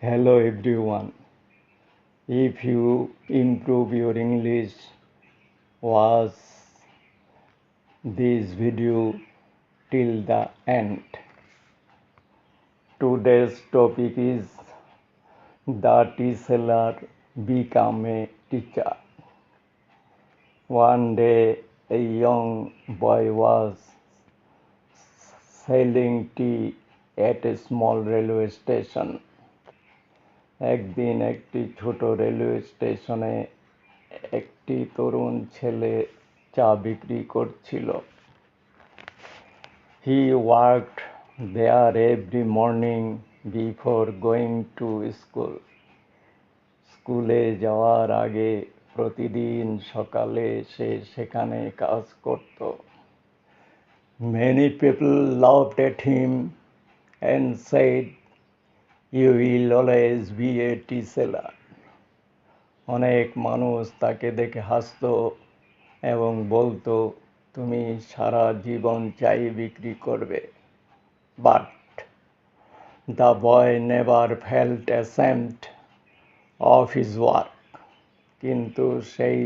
Hello everyone. If you improve your English, watch this video till the end. Today's topic is the teacher become a teacher. One day a young boy was selling tea at a small railway station. একদিন একটি ছোট railway স্টেশনে একটি তরুণ ছেলে চা বিক্রি করছিল। He worked there every morning before going to school. স্কুলে যাওয়ার আগে প্রতিদিন সকালে সে সেখানে কাজ করত। Many people laughed at him and said, "You will always be a tea seller." অনেক মানুষ তাকে দেখে হাসতো এবং বলতো, তুমি সারা জীবন চাই বিক্রি করবে। But the boy never felt ashamed of his work. কিন্তু সেই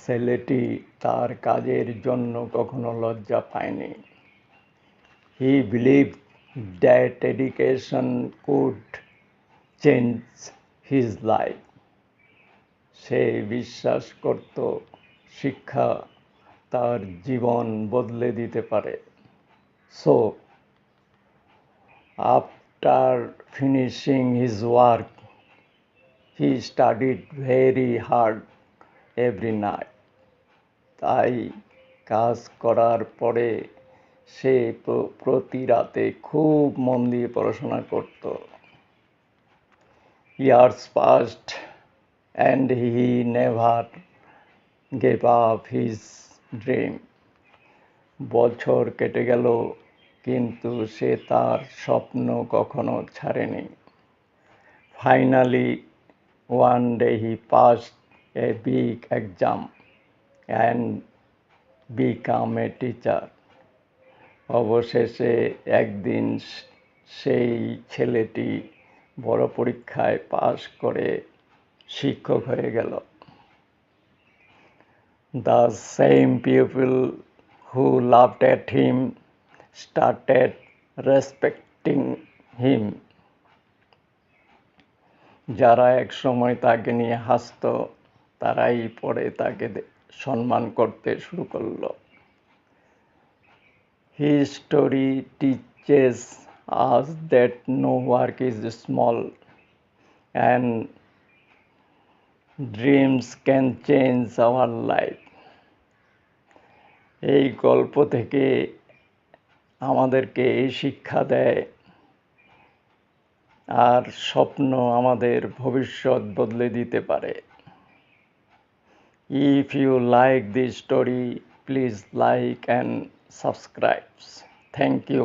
ছেলেটি তার কাজের জন্য কখনো লজ্জা পায়নি। He believed that education could change his life. সে বিশ্বাস করত শিক্ষা তার জীবন বদলে দিতে পারে। So, after finishing his work, he studied very hard every night. তাই কাজ করার পরে সে প্রতি রাতে খুব মন দিয়ে পড়াশোনা করত। Years passed and he never gave up his dream. বছর কেটে গেল কিন্তু সে তার স্বপ্ন কখনো ছাড়েনি। Finally, one day he passed a big exam and became a teacher. অবশেষে একদিন সেই ছেলেটি বড় পরীক্ষায় পাশ করে শিক্ষক হয়ে গেল। The same people who laughed at him started respecting him. যারা এক সময় তাকে নিয়ে হাসতো তারাই পরে তাকে সম্মান করতে শুরু করলো। His story teaches us that no work is small and dreams can change our life. এই গল্প থেকে আমাদেরকে এই শিক্ষা দেয় আর স্বপ্ন আমাদের ভবিষ্যৎ বদলে দিতে পারে। If you like this story, please like and subscribe. Thank you.